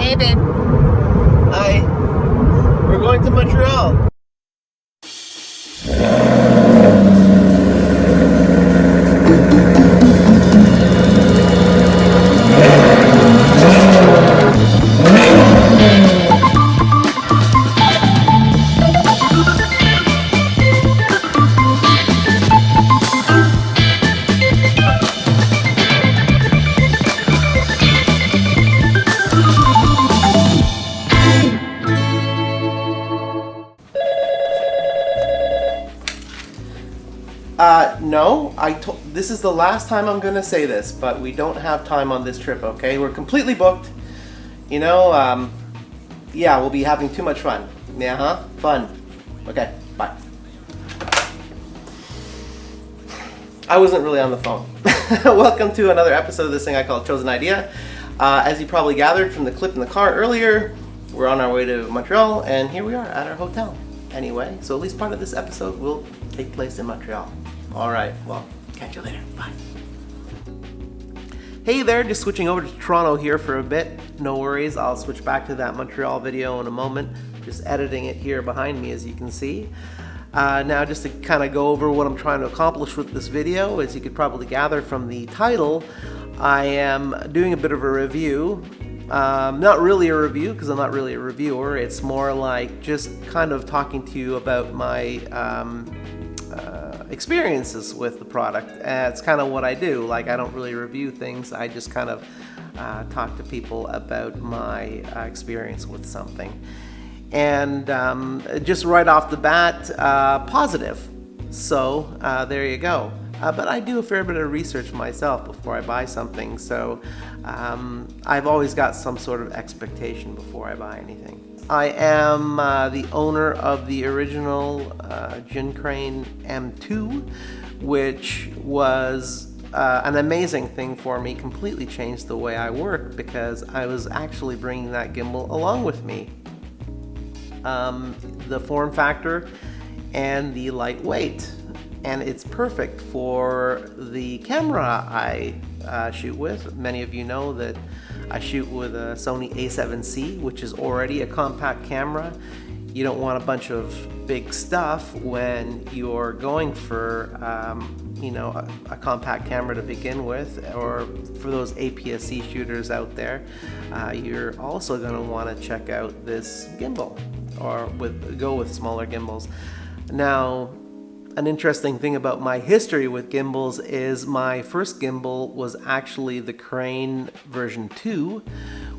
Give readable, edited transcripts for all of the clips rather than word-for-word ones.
Hey, babe. Hi. We're going to Montreal. No, this is the last time I'm gonna say this, but we don't have time on this trip, okay? We're completely booked. You know, yeah, we'll be having too much fun. Yeah, huh? Fun. Okay, bye. I wasn't really on the phone. Welcome to another episode of this thing I call Chosen Idea. As you probably gathered from the clip in the car earlier, we're on our way to Montreal, and here we are at our hotel. Anyway, so at least part of this episode will take place in Montreal. All right, well, catch you later. Bye. Hey there, just switching over to Toronto here for a bit. No worries, I'll switch back to that Montreal video in a moment. Just editing it here behind me, as you can see. Now, just to kind of go over what I'm trying to accomplish with this video, as you could probably gather from the title, I am doing a bit of a review. Not really a review, because I'm not really a reviewer. It's more like just kind of talking to you about my experiences with the product. It's kind of what I do. Like, I don't really review things. I just kind of talk to people about my experience with something. And just right off the bat, positive. So there you go. But I do a fair bit of research myself before I buy something, so I've always got some sort of expectation before I buy anything. I am the owner of the original Zhiyun Crane M2, which was an amazing thing for me. Completely changed the way I work because I was actually bringing that gimbal along with me. The form factor and the lightweight. And it's perfect for the camera I shoot with. Many of you know that I shoot with a Sony A7C, which is already a compact camera. You don't want a bunch of big stuff when you're going for a compact camera to begin with, or for those APS-C shooters out there. You're also going to want to check out this gimbal, or go with smaller gimbals. Now, an interesting thing about my history with gimbals is my first gimbal was actually the Crane version 2,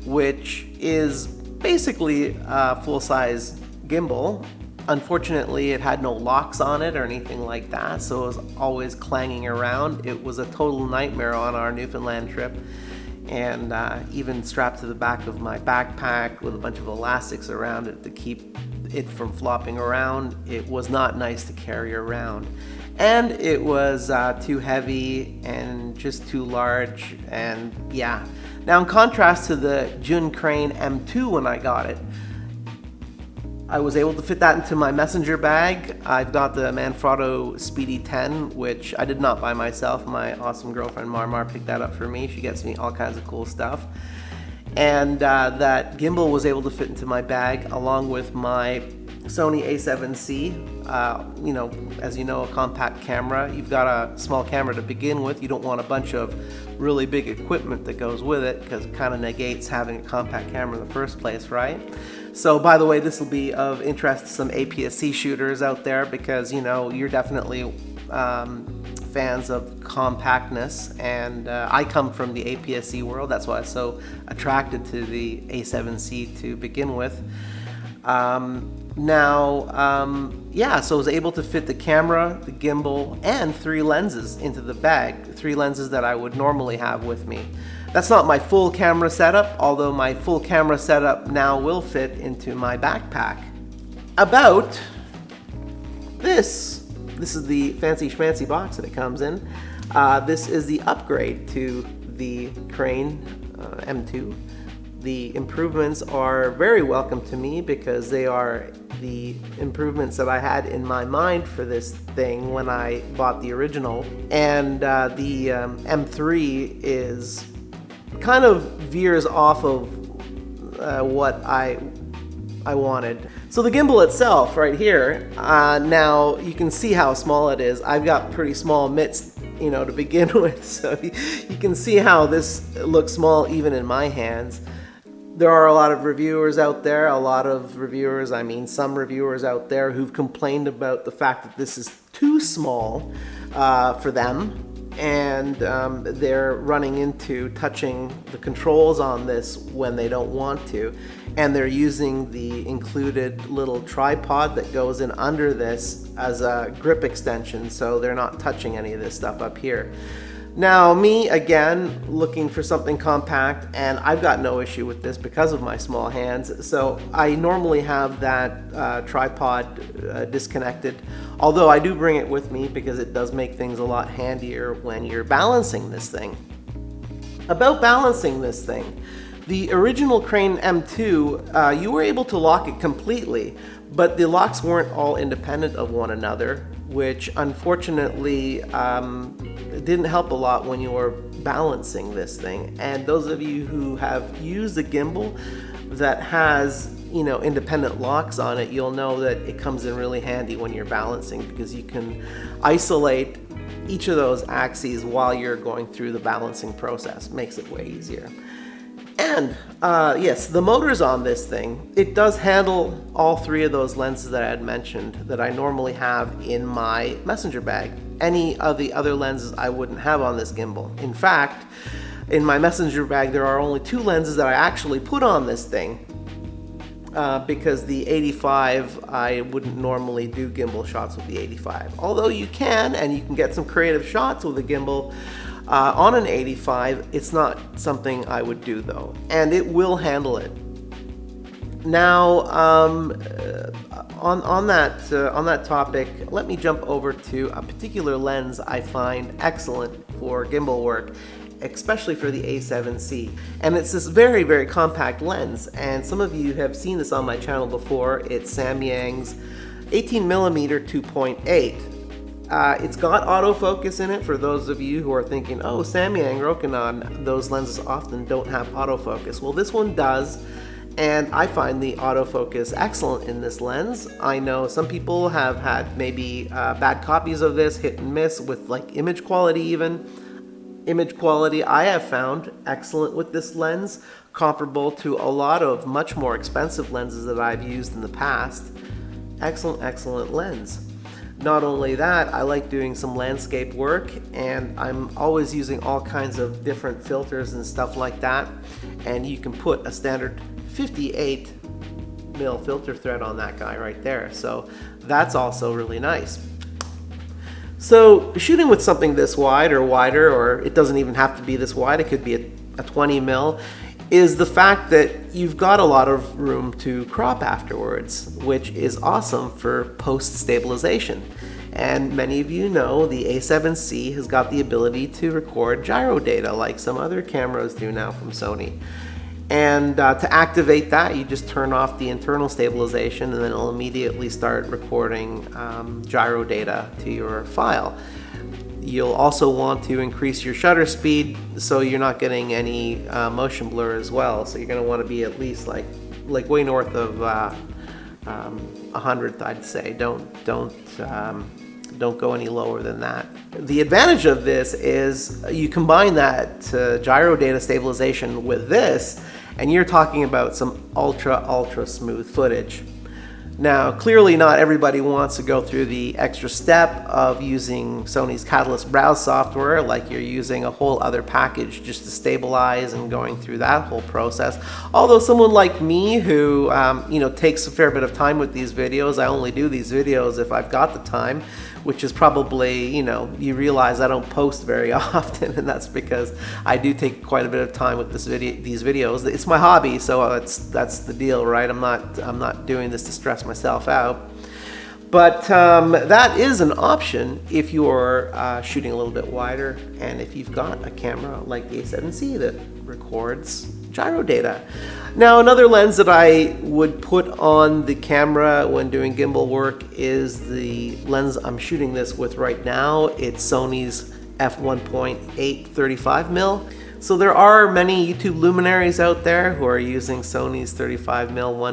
which is basically a full-size gimbal. Unfortunately, it had no locks on it or anything like that, so it was always clanging around. It was a total nightmare on our Newfoundland trip, and even strapped to the back of my backpack with a bunch of elastics around it to keep it from flopping around. It was not nice to carry around, and it was too heavy and just too large. And yeah, now in contrast to the Zhiyun Crane M2, when I got it, I was able to fit that into my messenger bag. I've got the Manfrotto Speedy 10, which I did not buy myself. My awesome girlfriend Mar picked that up for me. She gets me all kinds of cool stuff. And that gimbal was able to fit into my bag along with my Sony A7C. As you know, a compact camera. You've got a small camera to begin with. You don't want a bunch of really big equipment that goes with it, because it kind of negates having a compact camera in the first place, right? So, by the way, this will be of interest to some APS-C shooters out there, because you're definitely fans of compactness, and I come from the APS-C world. That's why I was so attracted to the A7C to begin with. So I was able to fit the camera, the gimbal, and 3 lenses into the bag. 3 lenses that I would normally have with me. That's not my full camera setup, although my full camera setup now will fit into my backpack. About this. This is the fancy schmancy box that it comes in. This is the upgrade to the Crane M2. The improvements are very welcome to me because they are the improvements that I had in my mind for this thing when I bought the original. And the M3 is kind of veers off of what I wanted. So the gimbal itself right here, now you can see how small it is. I've got pretty small mitts, you know, to begin with, so you can see how this looks small even in my hands. There are a lot of reviewers out there, some reviewers out there who've complained about the fact that this is too small for them, and they're running into touching the controls on this when they don't want to, and they're using the included little tripod that goes in under this as a grip extension, so they're not touching any of this stuff up here. Now me, again, looking for something compact, and I've got no issue with this because of my small hands, so I normally have that tripod disconnected, although I do bring it with me because it does make things a lot handier when you're balancing this thing. About balancing this thing, the original Crane M2, you were able to lock it completely, but the locks weren't all independent of one another, which unfortunately didn't help a lot when you were balancing this thing. And those of you who have used a gimbal that has, you know, independent locks on it, you'll know that it comes in really handy when you're balancing, because you can isolate each of those axes while you're going through the balancing process. Makes it way easier. And yes, the motors on this thing, it does handle all three of those lenses that I had mentioned that I normally have in my messenger bag. Any of the other lenses I wouldn't have on this gimbal. In fact, in my messenger bag there are only two lenses that I actually put on this thing, because the 85, I wouldn't normally do gimbal shots with the 85. Although you can, and you can get some creative shots with a gimbal on an 85, it's not something I would do though, and it will handle it. Now, on that topic, let me jump over to a particular lens I find excellent for gimbal work, especially for the A7C. And it's this very, very compact lens, and some of you have seen this on my channel before. It's Samyang's 18mm 2.8. It's got autofocus in it for those of you who are thinking, oh, Samyang, Rokinon, those lenses often don't have autofocus. Well, this one does, and I find the autofocus excellent in this lens. I know some people have had maybe bad copies of this, hit and miss with like image quality even. Image quality I have found excellent with this lens, comparable to a lot of much more expensive lenses that I've used in the past. Excellent, excellent lens. Not only that, I like doing some landscape work, and I'm always using all kinds of different filters and stuff like that, and you can put a standard 58mm filter thread on that guy right there, so that's also really nice. So shooting with something this wide or wider, or it doesn't even have to be this wide, it could be a 20mm, is the fact that you've got a lot of room to crop afterwards, which is awesome for post-stabilization. And many of you know the A7C has got the ability to record gyro data like some other cameras do now from Sony. And to activate that, you just turn off the internal stabilization, and then it'll immediately start recording gyro data to your file. You'll also want to increase your shutter speed so you're not getting any motion blur as well. So you're going to want to be at least like way north of 100th, I'd say. Don't go any lower than that. The advantage of this is you combine that gyro data stabilization with this, and you're talking about some ultra smooth footage. Now, clearly not everybody wants to go through the extra step of using Sony's Catalyst Browse software, like you're using a whole other package just to stabilize and going through that whole process. Although someone like me who takes a fair bit of time with these videos, I only do these videos if I've got the time, which is probably, you realize I don't post very often, and that's because I do take quite a bit of time with these videos. It's my hobby, so that's the deal, right? I'm not doing this to stress myself out. But that is an option if you're shooting a little bit wider, and if you've got a camera like the A7C that records gyro data. Now, another lens that I would put on the camera when doing gimbal work is the lens I'm shooting this with right now. It's Sony's f1.8 35mm. So there are many YouTube luminaries out there who are using Sony's 35mm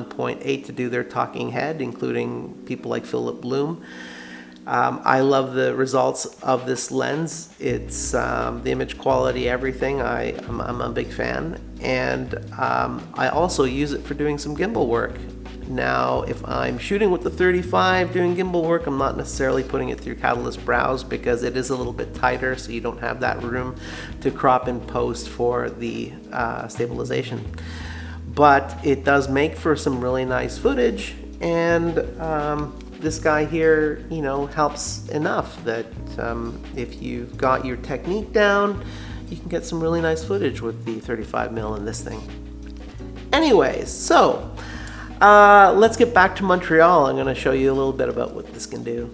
1.8 to do their talking head, including people like Philip Bloom. I love the results of this lens. It's the image quality, everything. I'm a big fan, and I also use it for doing some gimbal work. Now, if I'm shooting with the 35 doing gimbal work, I'm not necessarily putting it through Catalyst Browse because it is a little bit tighter, so you don't have that room to crop and post for the stabilization. But it does make for some really nice footage, and this guy here, you know, helps enough that if you've got your technique down, you can get some really nice footage with the 35mm in this thing. Anyways, so let's get back to Montreal. I'm going to show you a little bit about what this can do.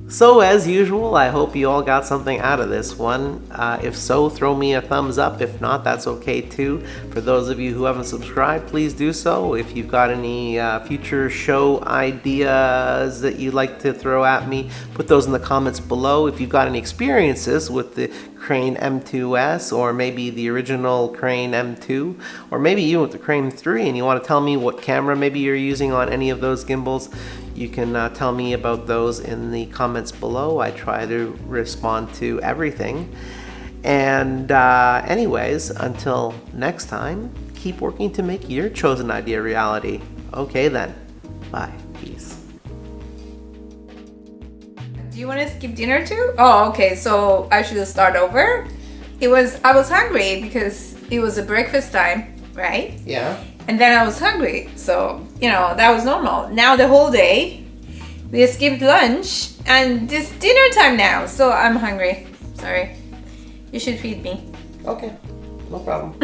So as usual, I hope you all got something out of this one. If so, throw me a thumbs up. If not, that's okay too. For those of you who haven't subscribed, please do so. If you've got any future show ideas that you'd like to throw at me, put those in the comments below. If you've got any experiences with the Crane M2S, or maybe the original Crane M2, or maybe even with the Crane 3, and you want to tell me what camera maybe you're using on any of those gimbals, you can tell me about those in the comments below. I try to respond to everything. And anyways, until next time, keep working to make your chosen idea a reality. Okay then, bye, peace. Do you want to skip dinner too? Oh, okay, so I should start over. I was hungry because it was a breakfast time, right? Yeah. And then I was hungry, so, you know, that was normal. Now the whole day, we skipped lunch, and it's dinner time now, so I'm hungry. Sorry. You should feed me. Okay, no problem.